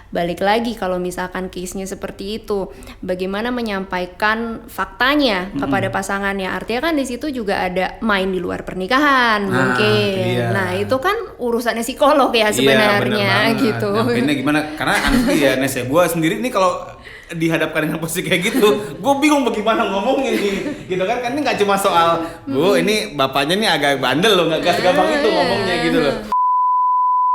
balik lagi kalau misalkan case-nya seperti itu, bagaimana menyampaikan faktanya kepada pasangannya. Artinya kan di situ juga ada main di luar pernikahan mungkin. Nah itu kan urusannya psikolog ya sebenarnya gitu. Nyampeinnya gimana? Karena aneh ya Nes ya, gue sendiri nih kalau dihadapkan dengan posisi kayak gitu, gue bingung bagaimana ngomongnya nih, gitu kan ini nggak cuma soal, Bu ini bapaknya nih agak bandel loh, nggak gampang itu ngomongnya gitu loh.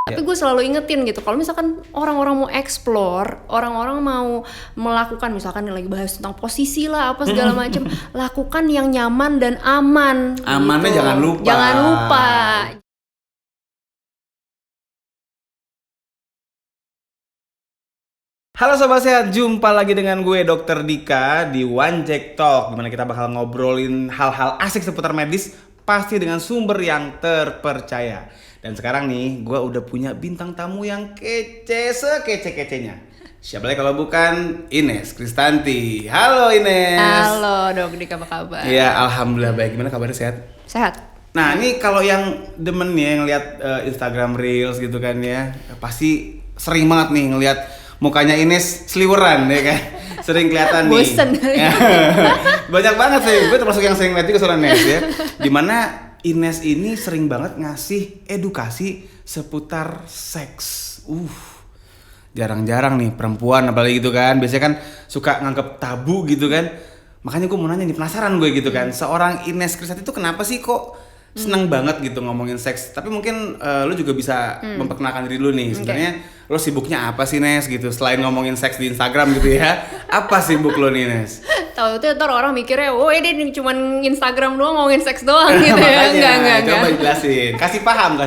Tapi gue selalu ingetin gitu, kalau misalkan orang-orang mau explore, orang-orang mau melakukan misalkan lagi bahas tentang posisi lah apa segala macam, lakukan yang nyaman dan aman. Amannya gitu. jangan lupa. Jangan lupa. Halo Sobat Sehat, jumpa lagi dengan gue Dr. Dika di One Jack Talk, dimana kita bakal ngobrolin hal-hal asik seputar medis, pasti dengan sumber yang terpercaya. Dan sekarang nih, gue udah punya bintang tamu yang kece sekece-kecenya. Siapa lagi kalau bukan Ines Kristanti. Halo Ines. Halo Dok Dika, apa kabar? Ya Alhamdulillah baik, gimana kabarnya, sehat? Sehat. Nah ini kalau yang demen nih, yang lihat Instagram Reels gitu kan ya, pasti sering banget nih ngelihat mukanya Ines seliweran ya kan, sering kelihatan nih. Bosen. Banyak banget sih, gue termasuk yang sering lihat juga soal Ines ya. Dimana Ines ini sering banget ngasih edukasi seputar seks. Jarang-jarang nih perempuan apalagi gitu kan, biasanya kan suka nganggep tabu gitu kan. Makanya gue mau nanya nih, penasaran gue gitu kan, seorang Ines Kristanti itu kenapa sih kok seneng banget gitu ngomongin seks? Tapi mungkin lu juga bisa memperkenalkan diri lu nih. Sebenarnya lu sibuknya apa sih Nes gitu? Selain ngomongin seks di Instagram gitu ya, apa sibuk lu nih Nes? Tahu tuh ntar orang mikirnya, oh ini cuman Instagram doang ngomongin seks doang gitu ya. Enggak. Coba jelasin, kasih paham.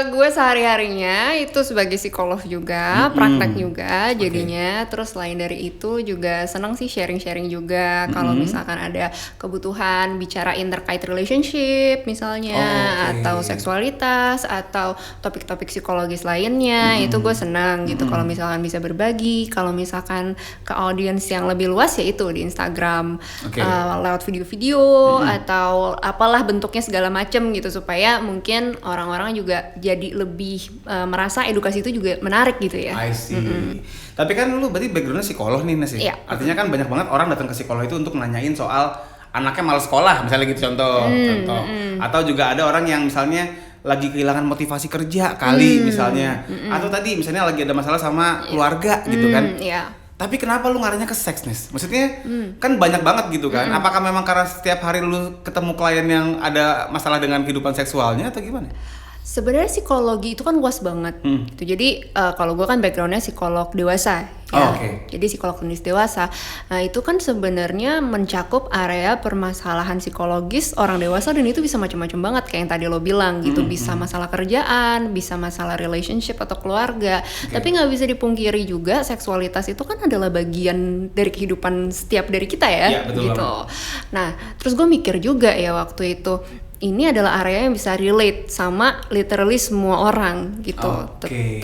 Gue sehari-harinya itu sebagai psikolog juga, praktek juga jadinya. Terus selain dari itu juga senang sih sharing-sharing juga. Kalau misalkan ada kebutuhan bicarain terkait relationship misalnya, atau seksualitas, atau topik-topik psikologis lainnya, itu gue senang gitu. Kalau misalkan bisa berbagi, kalau misalkan ke audiens yang lebih luas ya itu di Instagram, lewat video-video atau apalah bentuknya segala macem gitu, supaya mungkin orang-orang juga jadi lebih merasa edukasi itu juga menarik gitu ya. I see. Tapi kan lu berarti backgroundnya psikolog nih Nes ya? Artinya kan banyak banget orang datang ke psikolog itu untuk nanyain soal anaknya malas sekolah misalnya gitu, contoh. Atau juga ada orang yang misalnya lagi kehilangan motivasi kerja kali misalnya. Atau tadi misalnya lagi ada masalah sama keluarga gitu kan. Tapi kenapa lu ngarahnya ke seks, Nes? Maksudnya kan banyak banget gitu kan. Apakah memang karena setiap hari lu ketemu klien yang ada masalah dengan kehidupan seksualnya atau gimana? Sebenarnya psikologi itu kan luas banget gitu. Jadi kalau gue kan backgroundnya psikolog dewasa ya. Jadi psikolog klinis dewasa. Nah itu kan sebenarnya mencakup area permasalahan psikologis orang dewasa, dan itu bisa macam-macam banget kayak yang tadi lo bilang gitu. Bisa masalah kerjaan, bisa masalah relationship atau keluarga. Tapi nggak bisa dipungkiri juga seksualitas itu kan adalah bagian dari kehidupan setiap dari kita ya, betul gitu. Nah terus gue mikir juga ya waktu itu, ini adalah area yang bisa relate sama literally semua orang gitu.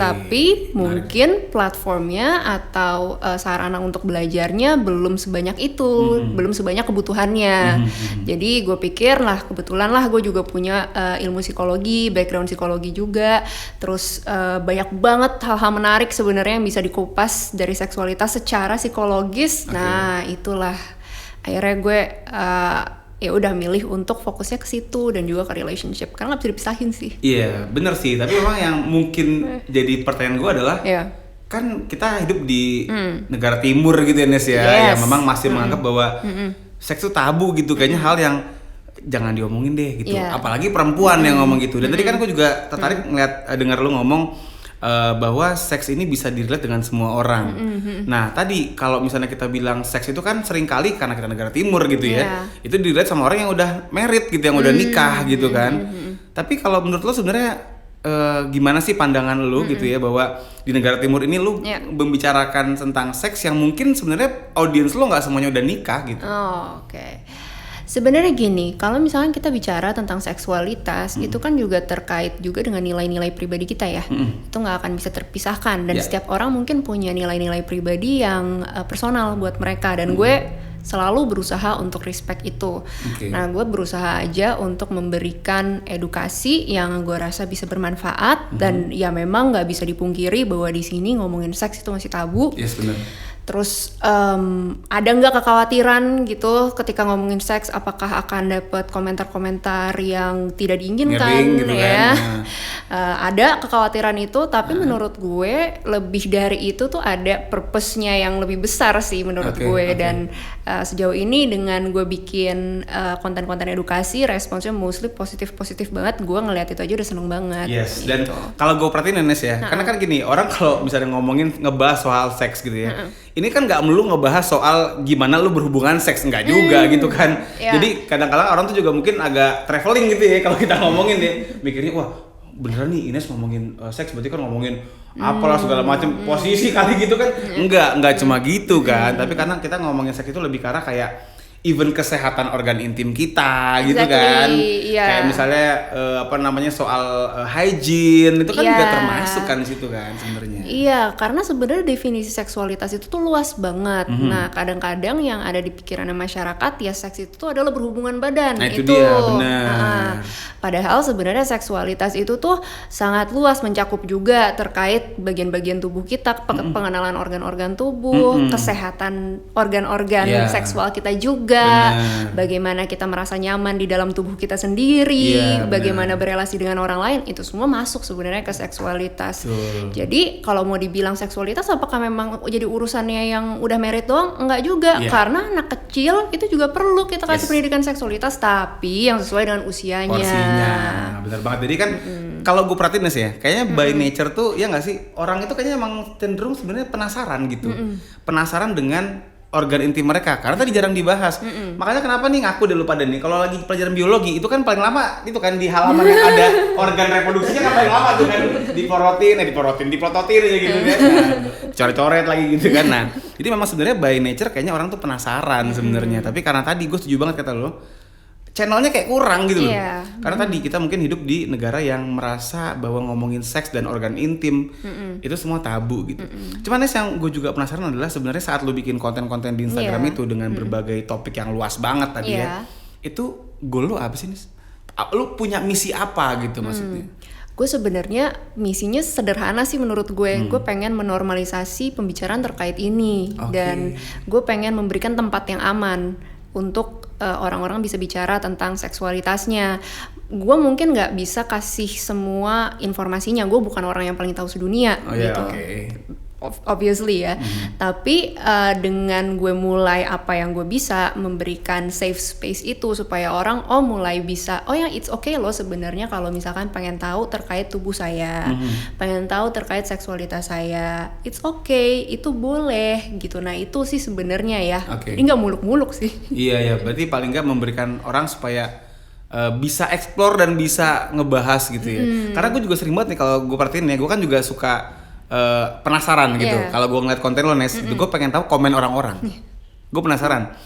Tapi mungkin platformnya atau sarana untuk belajarnya belum sebanyak itu, belum sebanyak kebutuhannya. Jadi gue pikir lah, kebetulan lah gue juga punya ilmu psikologi, background psikologi juga. Terus banyak banget hal-hal menarik sebenarnya yang bisa dikupas dari seksualitas secara psikologis. Nah itulah akhirnya gue ya udah milih untuk fokusnya ke situ dan juga ke relationship, karena nggak bisa dipisahin sih. Iya bener sih, tapi memang yang mungkin jadi pertanyaan gue adalah kan kita hidup di negara timur gitu ya Nes ya, yang memang masih menganggap bahwa seks itu tabu gitu, kayaknya hal yang jangan diomongin deh gitu, apalagi perempuan yang ngomong gitu. Dan tadi kan gue juga tertarik ngeliat dengar lu ngomong bahwa seks ini bisa direlate dengan semua orang. Nah tadi kalau misalnya kita bilang seks itu kan sering kali karena kita negara timur gitu ya, itu direlate sama orang yang udah married gitu, yang udah nikah gitu kan. Tapi kalau menurut lo sebenarnya gimana sih pandangan lo gitu ya, bahwa di negara timur ini lo membicarakan tentang seks yang mungkin sebenarnya audiens lo nggak semuanya udah nikah gitu. Sebenarnya gini, kalau misalnya kita bicara tentang seksualitas, itu kan juga terkait juga dengan nilai-nilai pribadi kita ya. Itu nggak akan bisa terpisahkan, dan setiap orang mungkin punya nilai-nilai pribadi yang personal buat mereka. Dan gue selalu berusaha untuk respect itu. Nah, gue berusaha aja untuk memberikan edukasi yang gue rasa bisa bermanfaat dan ya memang nggak bisa dipungkiri bahwa di sini ngomongin seks itu masih tabu. Yes, benar. Terus ada nggak kekhawatiran gitu ketika ngomongin seks, apakah akan dapat komentar-komentar yang tidak diinginkan gitu ya? Kan? Ada kekhawatiran itu, tapi menurut gue lebih dari itu tuh ada purpose-nya yang lebih besar sih menurut gue. Dan sejauh ini dengan gue bikin konten-konten edukasi, responsnya mostly positif banget. Gue ngeliat itu aja udah seneng banget. Yes. Gitu. Dan kalau gue perhatiin Nes ya, karena kan gini, orang kalau misalnya ngebahas soal seks gitu ya, ini kan nggak melulu ngebahas soal gimana lu berhubungan seks, nggak juga gitu kan. Jadi kadang-kadang orang tuh juga mungkin agak traveling gitu ya kalau kita ngomongin ya, mikirnya wah beneran nih Ines ngomongin seks berarti kan ngomongin apalah segala macam posisi kali gitu kan. Enggak cuma gitu kan, tapi karena kita ngomongin seks itu lebih karena kayak even kesehatan organ intim kita gitu kan. Kayak misalnya soal hygiene itu kan juga termasuk kan situ kan sebenarnya. Iya, karena sebenarnya definisi seksualitas itu tuh luas banget. Nah, kadang-kadang yang ada di pikirannya masyarakat ya seks itu tuh adalah berhubungan badan. Nah, itu dia, benar. Padahal sebenarnya seksualitas itu tuh sangat luas, mencakup juga terkait bagian-bagian tubuh kita, pengenalan organ-organ tubuh, kesehatan organ-organ seksual kita juga. Bagaimana kita merasa nyaman di dalam tubuh kita sendiri, bagaimana berelasi dengan orang lain, itu semua masuk sebenarnya ke seksualitas. Jadi kalau mau dibilang seksualitas apakah memang jadi urusannya yang udah married doang? Enggak juga, karena anak kecil itu juga perlu kita kasih pendidikan seksualitas, tapi yang sesuai dengan usianya. Porsinya, benar banget. Jadi kan kalau gue perhatiin ya, kayaknya by nature tuh ya nggak sih, orang itu kayaknya emang cenderung sebenarnya penasaran gitu, penasaran dengan organ intim mereka, karena tadi jarang dibahas. Makanya kenapa nih ngaku deh lu pada nih, kalau lagi pelajaran biologi itu kan paling lama itu kan di halaman yang ada organ reproduksinya kan paling lama tuh kan, diplototin aja gitu kan. Nah, coret-coret lagi gitu kan. Nah, jadi memang sebenarnya by nature kayaknya orang tuh penasaran sebenarnya. Tapi karena tadi gue setuju banget kata lo, channelnya kayak kurang gitu loh. Karena tadi kita mungkin hidup di negara yang merasa bahwa ngomongin seks dan organ intim itu semua tabu gitu. Cuman yang gue juga penasaran adalah sebenarnya saat lu bikin konten-konten di Instagram itu dengan berbagai topik yang luas banget tadi ya, itu goal lu apa sih Nis? Lu punya misi apa gitu maksudnya? Gue sebenarnya misinya sederhana sih menurut gue. Gue pengen menormalisasi pembicaraan terkait ini dan gue pengen memberikan tempat yang aman untuk orang-orang bisa bicara tentang seksualitasnya. Gue mungkin nggak bisa kasih semua informasinya, gue bukan orang yang paling tahu sedunia gitu. Obviously ya. Tapi dengan gue mulai apa yang gue bisa, memberikan safe space itu supaya orang mulai bisa, ya it's okay loh sebenarnya kalau misalkan pengen tahu terkait tubuh saya, pengen tahu terkait seksualitas saya, it's okay, itu boleh gitu. Nah itu sih sebenarnya ya. Ini nggak muluk-muluk sih. Iya, berarti paling nggak memberikan orang supaya bisa explore dan bisa ngebahas gitu ya. Karena gue juga sering banget nih kalau gue perhatiin ya, gue kan juga suka penasaran gitu. Kalau gue ngeliat konten lo Nes, gue pengen tahu komen orang-orang. Gue penasaran.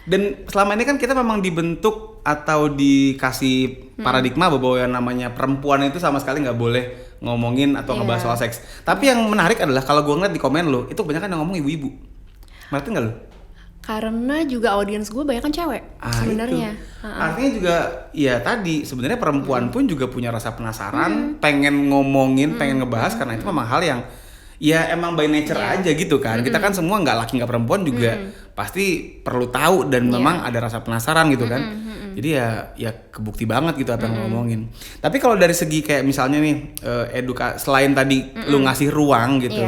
Dan selama ini kan kita memang dibentuk atau dikasih paradigma bahwa yang namanya perempuan itu sama sekali nggak boleh ngomongin atau ngebahas soal seks. Tapi yang menarik adalah kalau gue ngeliat di komen lo, itu kebanyakan yang ngomong ibu-ibu. Ngerti nggak lo? Karena juga audiens gue banyak kan cewek sebenarnya. Artinya juga ya tadi sebenarnya perempuan pun juga punya rasa penasaran, pengen ngomongin, pengen ngebahas, karena itu memang hal yang ya emang by nature aja gitu kan. Kita kan semua nggak laki nggak perempuan juga pasti perlu tahu dan memang ada rasa penasaran gitu kan. Jadi ya kebukti banget gitu apa yang ngomongin. Tapi kalau dari segi kayak misalnya nih selain tadi lu ngasih ruang gitu.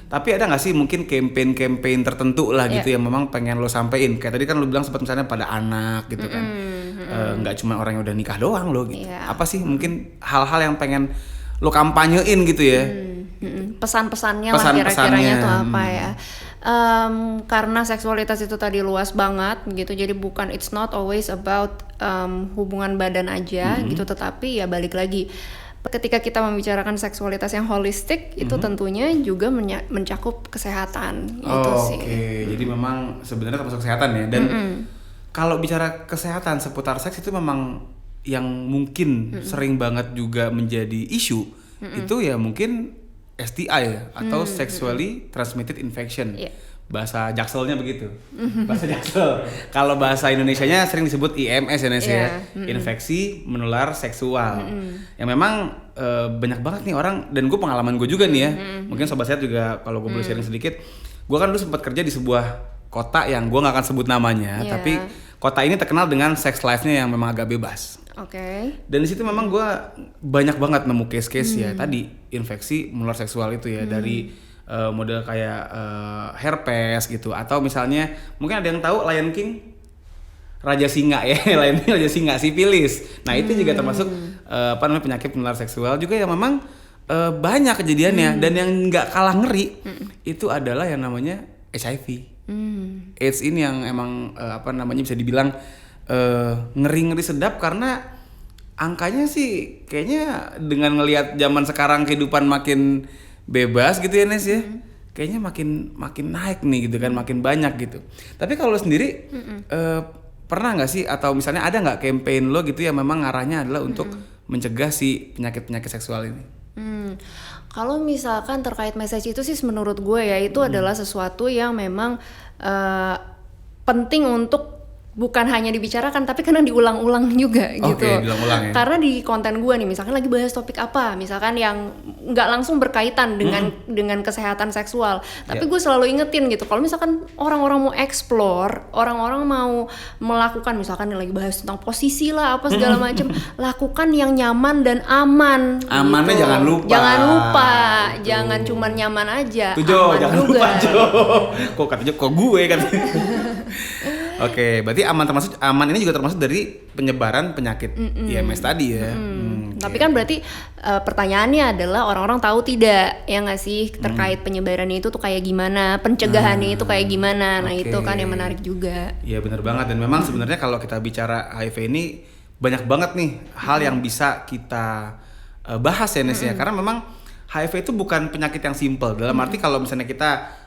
Tapi ada nggak sih mungkin campaign tertentu lah gitu yang memang pengen lo sampein? Kayak tadi kan lo bilang sempat misalnya pada anak gitu kan, nggak cuma orang yang udah nikah doang lo gitu. Apa sih mungkin hal-hal yang pengen lo kampanyein gitu ya? Pesan-pesannya lah kira-kiranya tuh apa ya? Karena seksualitas itu tadi luas banget gitu, jadi bukan it's not always about hubungan badan aja gitu, tetapi ya balik lagi. Ketika kita membicarakan seksualitas yang holistik, itu tentunya juga mencakup kesehatan gitu sih. Jadi memang sebenarnya termasuk kesehatan ya. Dan kalau bicara kesehatan seputar seks itu memang yang mungkin sering banget juga menjadi isu itu ya mungkin STI ya, atau sexually transmitted infection. bahasa jakselnya begitu. Bahasa jaksel. Kalau bahasa Indonesianya sering disebut IMS ya Nes ya. Infeksi menular seksual. Yang memang banyak banget nih orang, dan gue pengalaman gue juga nih ya. Mungkin sobat sehat juga kalau gue boleh sharing sedikit. Gue kan dulu sempat kerja di sebuah kota yang gue gak akan sebut namanya, tapi kota ini terkenal dengan sex life-nya yang memang agak bebas. Dan di situ memang gue banyak banget nemu case-case ya tadi infeksi menular seksual itu ya, dari model kayak herpes gitu, atau misalnya mungkin ada yang tahu Lion King, Raja Singa ya, Lion King Raja Singa, sifilis. Nah itu juga termasuk penyakit menular seksual juga yang memang banyak kejadiannya, dan yang nggak kalah ngeri itu adalah yang namanya HIV. AIDS ini yang emang bisa dibilang ngeri-ngeri sedap, karena angkanya sih kayaknya dengan ngelihat zaman sekarang kehidupan makin bebas gitu ya Nes ya, kayaknya makin naik nih gitu kan, makin banyak gitu. Tapi kalau lo sendiri pernah nggak sih, atau misalnya ada nggak campaign lo gitu yang memang arahnya adalah untuk mencegah si penyakit seksual ini? Kalau misalkan terkait message itu sih menurut gue ya itu adalah sesuatu yang memang penting untuk bukan hanya dibicarakan tapi kadang diulang-ulang juga gitu. Diulang-ulang ya. Karena di konten gue nih misalkan lagi bahas topik apa, misalkan yang nggak langsung berkaitan dengan kesehatan seksual, tapi gue selalu ingetin gitu. Kalau misalkan orang-orang mau explore, orang-orang mau melakukan misalkan lagi bahas tentang posisi lah apa segala macam, lakukan yang nyaman dan aman. Amannya gitu. Jangan lupa. Jangan cuma nyaman aja. Tuh aman jangan juga. lupa Jo. Kok gue kan. Oke, berarti aman ini juga termasuk dari penyebaran penyakit IMS tadi ya. Tapi kan berarti pertanyaannya adalah orang-orang tahu tidak ya nggak sih terkait penyebarannya itu tuh kayak gimana, pencegahannya itu kayak gimana. Nah itu kan yang menarik juga. Iya benar banget, dan memang sebenarnya kalau kita bicara HIV ini banyak banget nih hal yang bisa kita bahas ya Nes ya, karena memang HIV itu bukan penyakit yang simple. Dalam arti kalau misalnya kita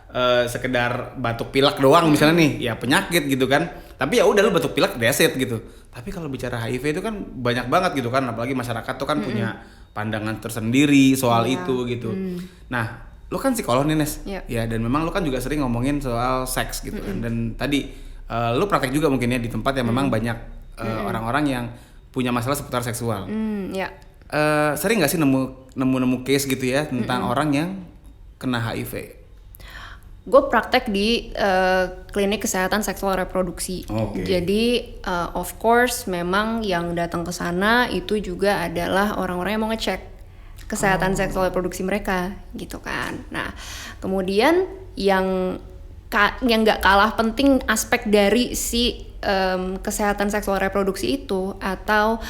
sekedar batuk pilek doang misalnya nih, ya penyakit gitu kan. Tapi ya udah lu batuk pilek deset gitu. Tapi kalau bicara HIV itu kan banyak banget gitu kan, apalagi masyarakat tuh kan punya pandangan tersendiri soal itu gitu. Nah, lu kan psikolog nih Nes. Ya, dan memang lu kan juga sering ngomongin soal seks gitu kan. Dan tadi lu praktek juga mungkin ya di tempat yang memang banyak orang-orang yang punya masalah seputar seksual. Sering nggak sih nemu case gitu ya tentang orang yang kena HIV? Gue praktek di klinik kesehatan seksual reproduksi. Jadi of course memang yang datang ke sana itu juga adalah orang-orang yang mau ngecek kesehatan seksual reproduksi mereka gitu kan. Nah kemudian yang nggak kalah penting aspek dari si kesehatan seksual reproduksi itu atau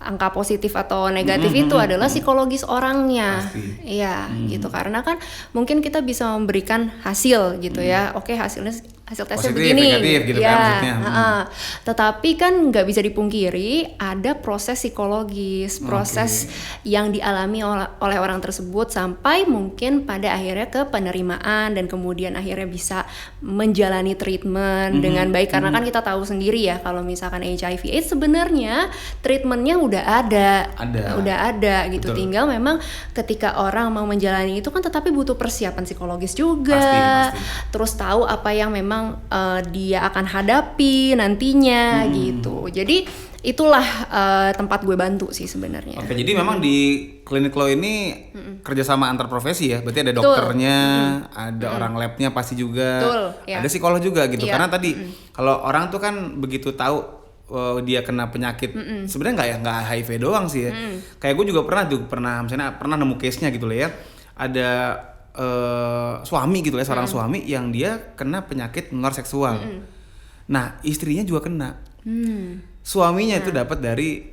angka positif atau negatif itu adalah psikologis orangnya. Iya, gitu. Karena kan mungkin kita bisa memberikan hasil gitu ya. Oke, hasil tesnya begini. Negatif gitu ya, kan maksudnya. Tetapi kan nggak bisa dipungkiri ada proses psikologis, proses yang dialami oleh orang tersebut sampai mungkin pada akhirnya ke penerimaan dan kemudian akhirnya bisa menjalani treatment dengan baik. Karena kan kita tahu sendiri ya kalau misalkan HIV/AIDS sebenarnya treatmentnya udah ada gitu. Betul. Tinggal memang ketika orang mau menjalani itu kan tetapi butuh persiapan psikologis juga. Pasti. Terus tahu apa yang memang dia akan hadapi nantinya gitu. Jadi itulah tempat gue bantu sih sebenarnya. Oke, jadi memang di klinik lo ini kerjasama antar profesi ya. Berarti ada dokternya, ada orang labnya pasti juga. Ada psikolog juga gitu. Karena tadi kalau orang tuh kan begitu tahu dia kena penyakit, sebenarnya nggak HIV doang sih ya. Kayak gue juga pernah nemu case-nya gitu lah ya. Ada suami gitu ya, seorang suami yang dia kena penyakit menular seksual. Nah, istrinya juga kena. Suaminya itu dapat dari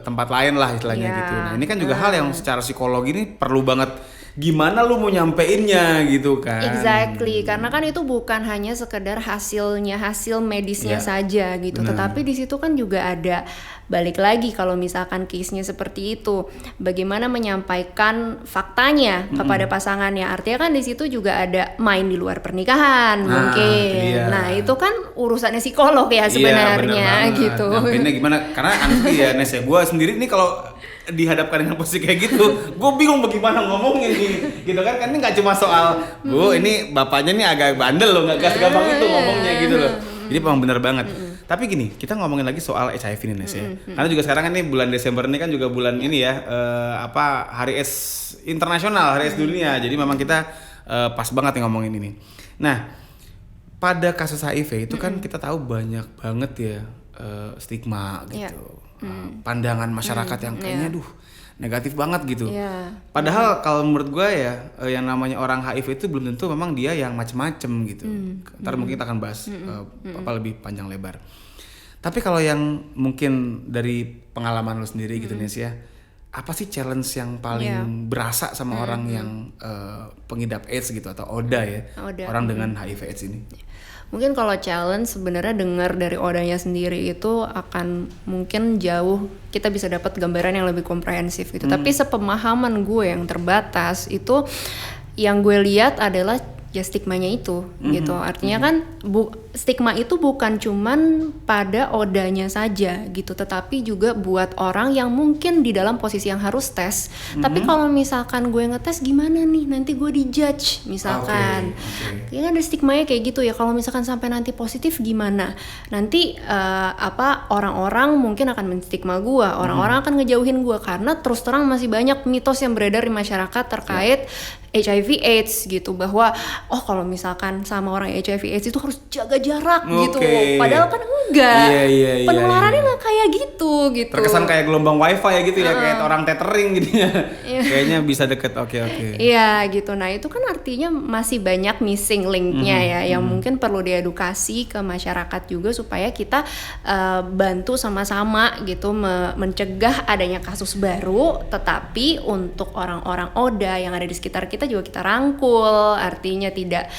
tempat lain lah istilahnya gitu. Nah, ini kan juga hal yang secara psikologi ini perlu banget gimana lu mau nyampeinnya gitu kan. Exactly, karena kan itu bukan hanya sekedar hasil medisnya saja gitu. Tetapi di situ kan juga ada balik lagi kalau misalkan case-nya seperti itu, bagaimana menyampaikan faktanya kepada pasangannya. Artinya kan di situ juga ada main di luar pernikahan mungkin. Nah, itu kan urusannya psikolog ya sebenarnya gitu. Nyampeinnya gimana? Karena aneh ya Nes ya. Gua sendiri nih kalau dihadapkan dengan posisi kayak gitu, gue bingung bagaimana ngomongin nih, gitu kan ini nggak cuma soal, bu ini bapaknya nih agak bandel loh, nggak gampang itu ngomongnya gitu loh. Jadi memang benar banget. Tapi gini, kita ngomongin lagi soal HIV nih Nes ya. Karena juga sekarang kan ini bulan Desember ini kan juga bulan ini ya, Hari AIDS internasional, Hari AIDS dunia. Jadi memang kita pas banget nih ngomongin ini. Nah, pada kasus HIV itu kan kita tahu banyak banget ya stigma gitu. Pandangan masyarakat yang kayaknya negatif banget gitu. Padahal kalau menurut gue ya yang namanya orang HIV itu belum tentu memang dia yang macem-macem gitu. Ntar mungkin kita akan bahas lebih panjang lebar. Tapi kalau yang mungkin dari pengalaman lo sendiri gitu Nes ya, apa sih challenge yang paling berasa sama orang yang pengidap AIDS gitu atau ODA ya, orang dengan HIV AIDS ini? Mungkin kalau challenge sebenarnya dengar dari odanya sendiri itu akan mungkin jauh kita bisa dapat gambaran yang lebih komprehensif gitu. Tapi sepemahaman gue yang terbatas itu yang gue lihat adalah ya stigmanya itu gitu. Artinya kan stigma itu bukan cuman pada odanya saja gitu, tetapi juga buat orang yang mungkin di dalam posisi yang harus tes. Tapi kalau misalkan gue ngetes gimana nih, nanti gue dijudge misalkan. Ya kan ada stigmanya kayak gitu ya. Kalau misalkan sampai nanti positif gimana? Nanti orang-orang mungkin akan menstigma gue, orang-orang akan ngejauhin gue karena terus terang masih banyak mitos yang beredar di masyarakat terkait HIV AIDS gitu, bahwa kalau misalkan sama orang HIV AIDS itu harus jaga jarak gitu. Padahal kan enggak. Penularannya nggak kayak gitu. Terkesan kayak gelombang wifi ya gitu ya, kayak orang tethering jadinya. Kayaknya bisa deket. Iya gitu. Nah itu kan artinya masih banyak missing linknya ya, yang mungkin perlu diedukasi ke masyarakat juga supaya kita bantu sama-sama gitu mencegah adanya kasus baru. Tetapi untuk orang-orang ODA yang ada di sekitar kita juga kita rangkul, artinya tidak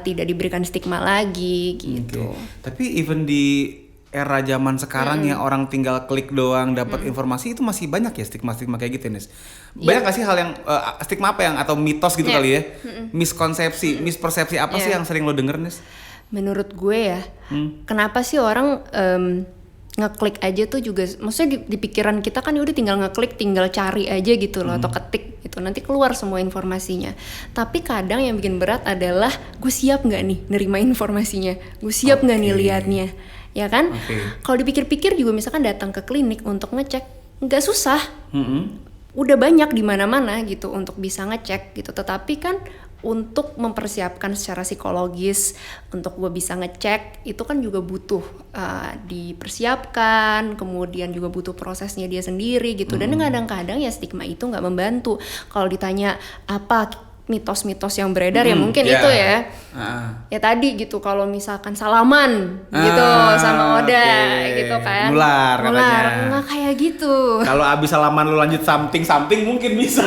diberikan stigma lagi gitu. Tapi even di era zaman sekarang ya orang tinggal klik doang dapat informasi, itu masih banyak ya stigma-stigma kayak gitu Nes. Banyak gak sih hal yang stigma apa yang atau mitos gitu kali ya, miskonsepsi, mispersepsi apa sih yang sering lo denger Nes? Menurut gue ya, kenapa sih orang ngeklik aja tuh juga, maksudnya di pikiran kita kan udah tinggal ngeklik, tinggal cari aja gitu loh, atau ketik gitu, nanti keluar semua informasinya. Tapi kadang yang bikin berat adalah gue siap nggak nih nerima informasinya, gue siap nggak nih liatnya, ya kan? Kalau dipikir-pikir juga misalkan datang ke klinik untuk ngecek, nggak susah, udah banyak di mana-mana gitu untuk bisa ngecek gitu. Tetapi kan untuk mempersiapkan secara psikologis untuk gue bisa ngecek itu kan juga butuh dipersiapkan, kemudian juga butuh prosesnya dia sendiri gitu. Dan kadang-kadang ya stigma itu nggak membantu. Kalau ditanya apa mitos-mitos yang beredar ya mungkin itu ya ya tadi gitu, kalau misalkan salaman gitu sama Oda gitu kan nular nggak kayak gitu. Kalau abis salaman lu lanjut samping mungkin bisa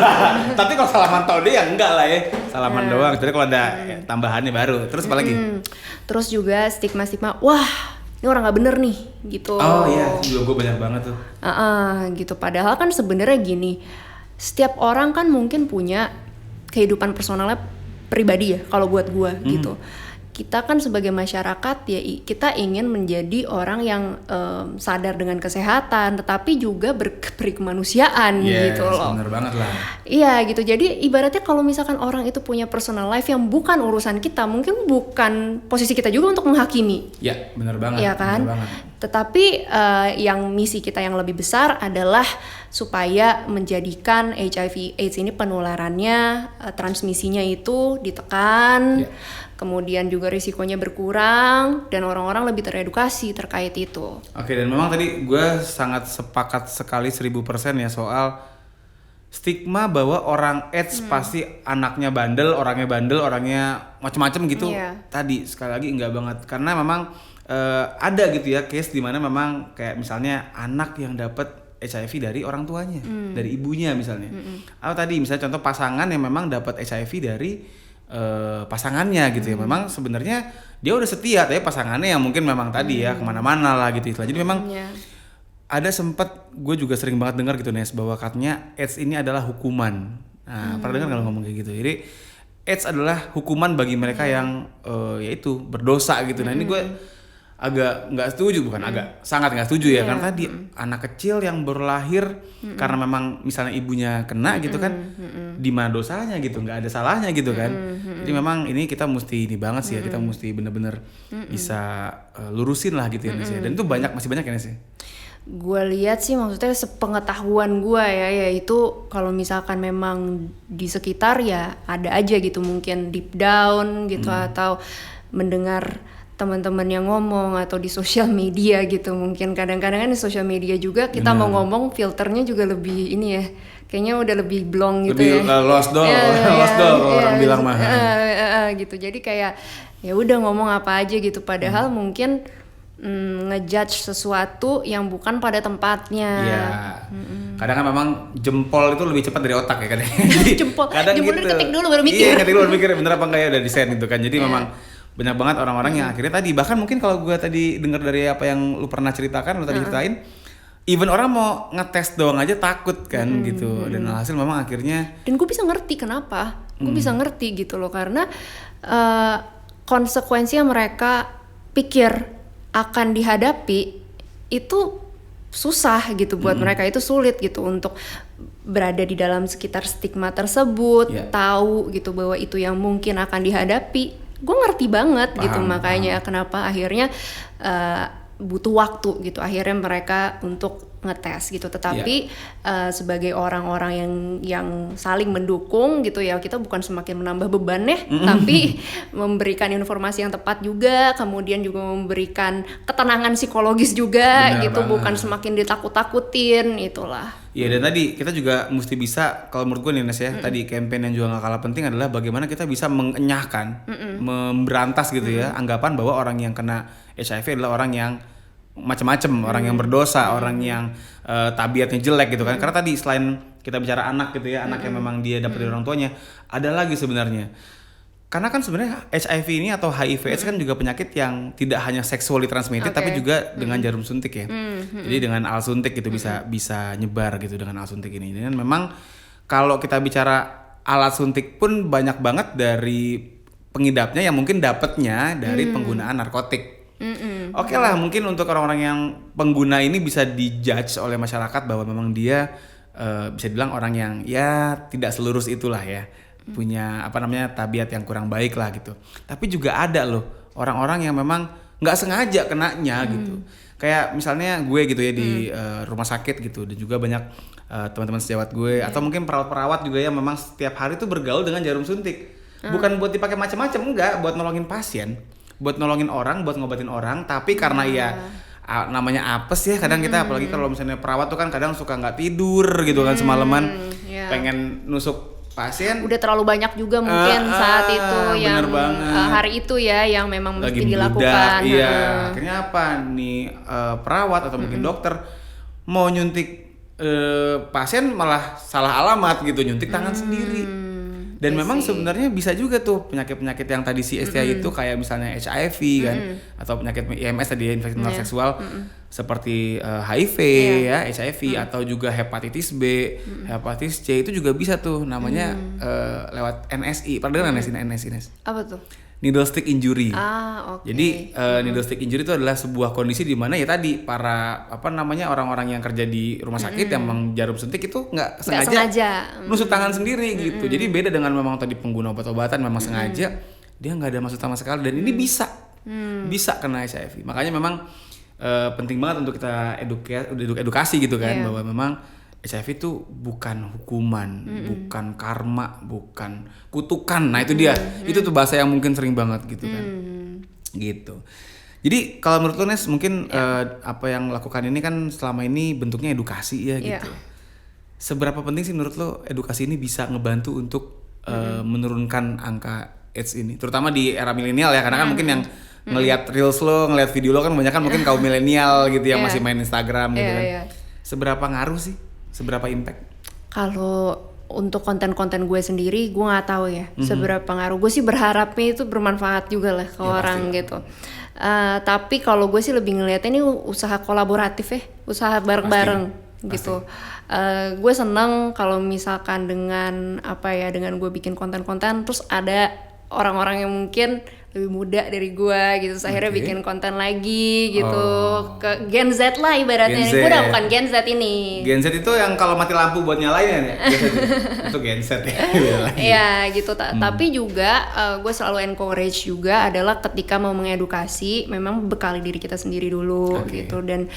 tapi kalau salaman Tode ya enggak lah ya, salaman doang. Jadi kalau ada tambahannya baru. Terus apa lagi? Terus juga stigma-stigma, wah ini orang nggak bener nih gitu. Juga gue banyak banget tuh gitu. Padahal kan sebenarnya gini, setiap orang kan mungkin punya kehidupan personalnya pribadi ya. Kalau buat gue gitu, kita kan sebagai masyarakat ya kita ingin menjadi orang yang sadar dengan kesehatan, tetapi juga berperi kemanusiaan gitu loh. Bener banget lah. Iya gitu. Jadi ibaratnya kalau misalkan orang itu punya personal life yang bukan urusan kita, mungkin bukan posisi kita juga untuk menghakimi. Ya bener banget. Iya kan. Tetapi yang misi kita yang lebih besar adalah supaya menjadikan HIV/AIDS ini penularannya, transmisinya itu ditekan, kemudian juga risikonya berkurang dan orang-orang lebih teredukasi terkait itu. Dan memang tadi gue sangat sepakat sekali 1000% ya soal stigma bahwa orang AIDS pasti anaknya bandel, orangnya macam-macam gitu. Tadi sekali lagi enggak banget, karena memang ada gitu ya case di mana memang kayak misalnya anak yang dapat HIV dari orang tuanya, dari ibunya misalnya. Atau tadi misalnya contoh pasangan yang memang dapat HIV dari pasangannya gitu ya. Memang sebenarnya dia udah setia, tapi pasangannya yang mungkin memang tadi ya kemana-mana lah gitu. Jadi memang ada sempat gue juga sering banget dengar gitu Nes, bahwa katanya AIDS ini adalah hukuman. Nah, pernah dengar kalau ngomong kayak gitu. Jadi AIDS adalah hukuman bagi mereka yang yaitu berdosa gitu. Nah ini gue agak nggak setuju, bukan agak sangat nggak setuju ya, karena tadi anak kecil yang baru lahir karena memang misalnya ibunya kena gitu kan, di mana dosanya gitu, nggak ada salahnya gitu kan. Jadi memang ini kita mesti ini banget sih ya, kita mesti bener-bener bisa lurusin lah gitu ya Nes ya. Dan itu masih banyak ya Nes ya. Gue lihat sih, maksudnya sepengetahuan gue ya, yaitu kalau misalkan memang di sekitar ya ada aja gitu, mungkin deep down gitu, atau mendengar teman-teman yang ngomong atau di sosial media gitu. Mungkin kadang-kadang kan di sosial media juga kita mau ngomong filternya juga lebih ini ya, kayaknya udah lebih blong gitu, lebih ya lost doll kalau orang bilang mah gitu. Jadi kayak ya udah ngomong apa aja gitu, padahal mungkin ngejudge sesuatu yang bukan pada tempatnya. Iya. Kadang kan memang jempol itu lebih cepat dari otak ya kadang. jempol gitu. Ketik dulu baru mikir. Iya, ketik dulu baru mikir bener apa enggak ya, udah desain gitu kan. Jadi memang banyak banget orang-orang yang akhirnya tadi, bahkan mungkin kalau gue tadi dengar dari apa yang lu pernah ceritakan, lu tadi ceritain, even orang mau ngetes doang aja takut kan gitu. Dan alhasil memang akhirnya, dan gue bisa ngerti kenapa. Gue bisa ngerti gitu loh, karena konsekuensi yang mereka pikir akan dihadapi itu susah gitu buat mereka, itu sulit gitu untuk berada di dalam sekitar stigma tersebut, tahu gitu bahwa itu yang mungkin akan dihadapi. Gue ngerti banget gitu, makanya kenapa akhirnya butuh waktu gitu akhirnya mereka untuk ngetes gitu. Tetapi sebagai orang-orang yang saling mendukung gitu ya, kita bukan semakin menambah beban ya, tapi memberikan informasi yang tepat juga, kemudian juga memberikan ketenangan psikologis juga. Benar gitu banget. Bukan semakin ditakut-takutin, itulah. Iya, dan tadi kita juga mesti bisa, kalau menurut gue nih Nes ya, tadi campaign yang juga gak kalah penting adalah bagaimana kita bisa mengenyahkan, memberantas gitu ya, anggapan bahwa orang yang kena HIV adalah orang yang macam-macam, orang yang berdosa, orang yang tabiatnya jelek gitu kan. Karena tadi selain kita bicara anak gitu ya, anak yang memang dia dapat dari orang tuanya, ada lagi sebenarnya. Karena kan sebenarnya HIV ini atau HIV/AIDS kan juga penyakit yang tidak hanya sexually transmitted, tapi juga dengan jarum suntik ya. Jadi dengan alat suntik gitu bisa nyebar gitu dengan alat suntik ini. Dan memang kalau kita bicara alat suntik pun banyak banget dari pengidapnya yang mungkin dapatnya dari penggunaan narkotik. Oke lah, mungkin untuk orang-orang yang pengguna ini bisa dijudge oleh masyarakat bahwa memang dia bisa dibilang orang yang ya tidak selurus itulah ya, punya tabiat yang kurang baik lah gitu. Tapi juga ada loh orang-orang yang memang nggak sengaja kenanya gitu. Kayak misalnya gue gitu ya di rumah sakit gitu, dan juga banyak teman-teman sejawat gue atau mungkin perawat-perawat juga yang memang setiap hari tuh bergaul dengan jarum suntik. Bukan buat dipakai macam-macam, enggak, buat nolongin pasien, buat nolongin orang, buat ngobatin orang. Tapi karena ya namanya apes ya, kadang kita apalagi kalau misalnya perawat tuh kan kadang suka nggak tidur gitu kan semalaman, pengen nusuk pasien. Udah terlalu banyak juga mungkin saat itu yang hari itu ya yang memang mesti dilakukan. Iya, akhirnya apa nih, perawat atau mungkin dokter mau nyuntik pasien malah salah alamat gitu, nyuntik tangan sendiri. Dan memang sebenarnya bisa juga tuh penyakit-penyakit yang tadi si STI itu, kayak misalnya HIV kan, atau penyakit IMS tadi ya, infeksi menular seksual, seperti HIV ya, HIV atau juga hepatitis B, hepatitis C itu juga bisa tuh namanya lewat NSI. Pernah dengar NSI? Apa tuh? Needle stick injury. Okay. Jadi needle stick injury itu adalah sebuah kondisi di mana ya tadi para orang-orang yang kerja di rumah sakit yang memang jarum suntik itu nggak sengaja nusuk tangan sendiri gitu. Jadi beda dengan memang tadi pengguna obat-obatan memang sengaja, dia nggak ada maksud sama sekali, dan ini bisa kena HIV. Makanya memang penting banget untuk kita edukasi gitu kan, bahwa memang HIV itu bukan hukuman, bukan karma, bukan kutukan. Nah itu dia, itu tuh bahasa yang mungkin sering banget gitu kan, gitu. Jadi kalau menurut lo Nes, mungkin apa yang lakukan ini kan selama ini bentuknya edukasi ya gitu. Seberapa penting sih menurut lo edukasi ini bisa ngebantu untuk menurunkan angka AIDS ini, terutama di era milenial ya, karena kan mungkin yang ngelihat reels lo, ngelihat video lo kan banyak kan mungkin kaum milenial gitu yang masih main Instagram gitu kan. Seberapa ngaruh sih? Seberapa impact? Kalau untuk konten-konten gue sendiri, gue nggak tahu ya seberapa ngaruh. Gue sih berharapnya itu bermanfaat juga lah ke orang gitu. Tapi kalau gue sih lebih ngeliatnya ini usaha kolaboratif ya, usaha bareng-bareng gitu. Gue seneng kalau misalkan dengan dengan gue bikin konten-konten, terus ada orang-orang yang mungkin lebih muda dari gue gitu. Terus akhirnya bikin konten lagi gitu ke Gen Z lah ibaratnya. Gue udah bukan Gen Z ini. Gen Z itu yang kalau mati lampu buat nyalain ya? Itu Gen Z ya. Iya gitu. Tapi juga gue selalu encourage juga adalah ketika mau mengedukasi memang bekali diri kita sendiri dulu gitu, dan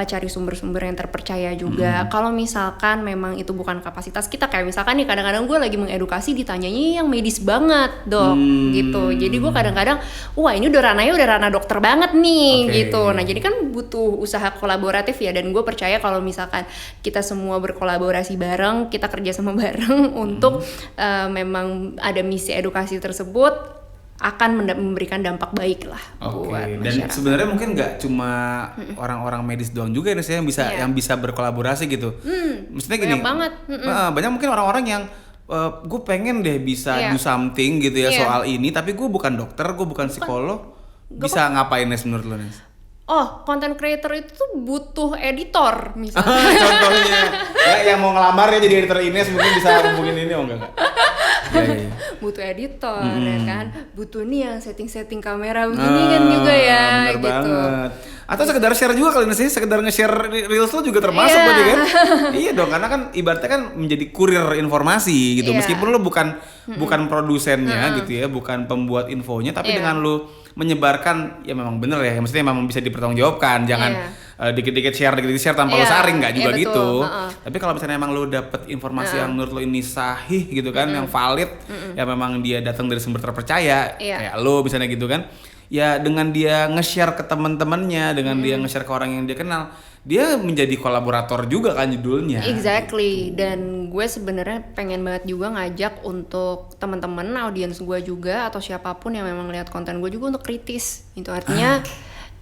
cari sumber-sumber yang terpercaya juga. Kalau misalkan memang itu bukan kapasitas kita, kayak misalkan nih kadang-kadang gue lagi mengedukasi ditanyanya yang medis banget dok gitu. Jadi gue kadang-kadang wah ini udah ranah dokter banget nih gitu. Nah jadi kan butuh usaha kolaboratif ya, dan gue percaya kalau misalkan kita semua berkolaborasi bareng, kita kerja sama bareng untuk memang ada misi edukasi tersebut, akan memberikan dampak baik lah buat masyarakat. Dan sebenarnya mungkin nggak cuma orang-orang medis doang juga nih yang bisa berkolaborasi gitu. Maksudnya gini, banyak banget. Banyak mungkin orang-orang yang gue pengen deh bisa do something gitu ya soal ini, tapi gue bukan dokter, gue bukan psikolog. Bisa ngapain Nes menurut lo Nes? Content creator itu tuh butuh editor misalnya. Contohnya yang mau ngelamar ya jadi editor Ines mungkin bisa hubungin ini enggak? Ya. Butuh editor ya kan, butuh nih yang setting kamera begini kan juga ya bener gitu banget. Atau sekedar share juga kali ini sih, sekedar nge-share reels lo juga termasuk berarti kan? Iya dong, karena kan ibaratnya kan menjadi kurir informasi gitu. Meskipun lo bukan produsennya gitu ya, bukan pembuat infonya, tapi dengan lo menyebarkan ya memang bener ya, maksudnya memang bisa dipertanggungjawabkan. Jangan dikit-dikit share tanpa lo saring, nggak juga gitu. Tapi kalau misalnya emang lo dapet informasi yang menurut lo ini sahih gitu kan, yang valid, ya memang dia datang dari sumber terpercaya, kayak lo misalnya gitu kan. Ya dengan dia nge-share ke teman-temannya, dengan dia nge-share ke orang yang dia kenal, dia menjadi kolaborator juga kan judulnya. Exactly. Dan gue sebenarnya pengen banget juga ngajak untuk teman-teman, audiens gue juga atau siapapun yang memang lihat konten gue juga untuk kritis. Itu artinya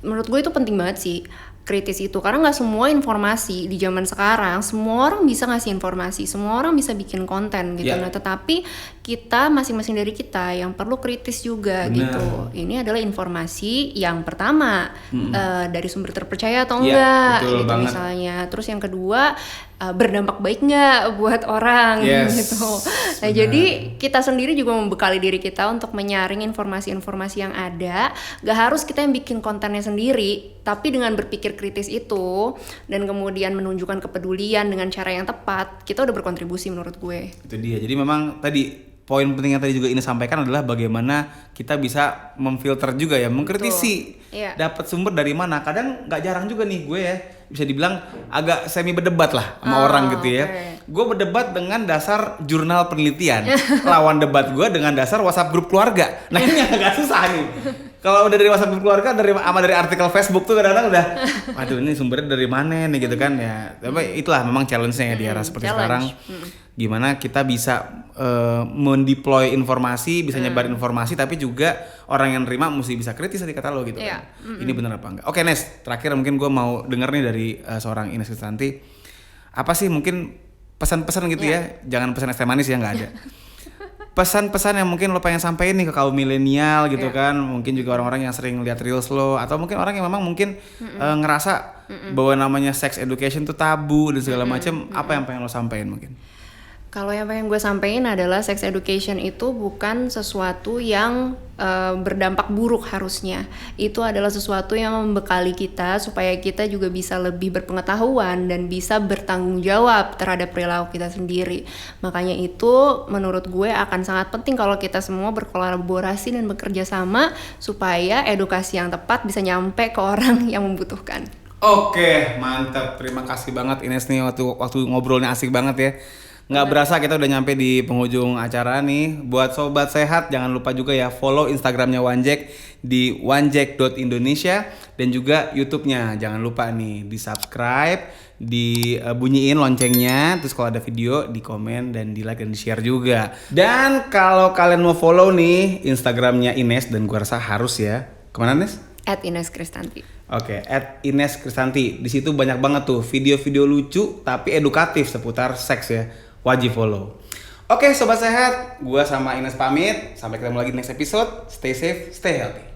menurut gue itu penting banget sih, kritis itu, karena nggak semua informasi di zaman sekarang semua orang bisa ngasih informasi, semua orang bisa bikin konten gitu. Nah tetapi kita masing-masing dari kita yang perlu kritis juga. Gitu. Ini adalah informasi yang pertama dari sumber terpercaya atau enggak gitu banget. Misalnya. Terus yang kedua berdampak baik nggak buat orang gitu. Nah jadi kita sendiri juga membekali diri kita untuk menyaring informasi-informasi yang ada. Gak harus kita yang bikin kontennya sendiri, tapi dengan berpikir kritis itu dan kemudian menunjukkan kepedulian dengan cara yang tepat, kita udah berkontribusi menurut gue. Itu dia. Jadi memang tadi poin penting yang tadi juga ini sampaikan adalah bagaimana kita bisa memfilter juga ya, mengkritisi, dapat sumber dari mana. Kadang nggak jarang juga nih gue ya, bisa dibilang agak semi berdebat lah sama orang gitu ya. Gue berdebat dengan dasar jurnal penelitian, lawan debat gue dengan dasar WhatsApp grup keluarga. Nah ini agak susah nih. Kalau udah dari WhatsApp grup keluarga, dari artikel Facebook tuh kadang-kadang udah, waduh ini sumbernya dari mana nih gitu kan ya. Tapi itulah memang challenge-nya ya di era seperti sekarang. Gimana kita bisa mendeploy informasi, bisa nyebar informasi, tapi juga orang yang nerima mesti bisa kritis tadi kata lo gitu kan. Ini bener apa enggak? Oke Nes, terakhir mungkin gue mau denger nih dari seorang Ines Kristanti. Apa sih mungkin pesan-pesan gitu ya? Jangan pesan es teh manis ya, nggak ada. Pesan-pesan yang mungkin lo pengen sampein nih ke kaum milenial gitu kan, mungkin juga orang-orang yang sering lihat reels lo, atau mungkin orang yang memang mungkin ngerasa bahwa namanya sex education tuh tabu dan segala macam. Apa yang pengen lo sampein mungkin? Kalau yang pengen gue sampein adalah sex education itu bukan sesuatu yang berdampak buruk harusnya. Itu adalah sesuatu yang membekali kita supaya kita juga bisa lebih berpengetahuan dan bisa bertanggung jawab terhadap perilaku kita sendiri. Makanya itu menurut gue akan sangat penting kalau kita semua berkolaborasi dan bekerja sama supaya edukasi yang tepat bisa nyampe ke orang yang membutuhkan. Oke, mantap. Terima kasih banget Ines nih, waktu ngobrolnya asik banget ya. Nggak berasa kita udah nyampe di penghujung acara nih. Buat sobat sehat jangan lupa juga ya follow Instagramnya Wanjek di wanjek.indonesia dan juga YouTube-nya jangan lupa nih di subscribe, dibunyiin loncengnya, terus kalau ada video di komen dan di like dan di share juga. Dan kalau kalian mau follow nih Instagramnya Ines, dan gue rasa harus ya, kemana Ines? @InesKristanti. Oke, @InesKristanti. Di situ banyak banget tuh video-video lucu tapi edukatif seputar seks ya. Wajib follow. Oke, sobat sehat, gua sama Ines pamit. Sampai ketemu lagi di next episode. Stay safe, stay healthy.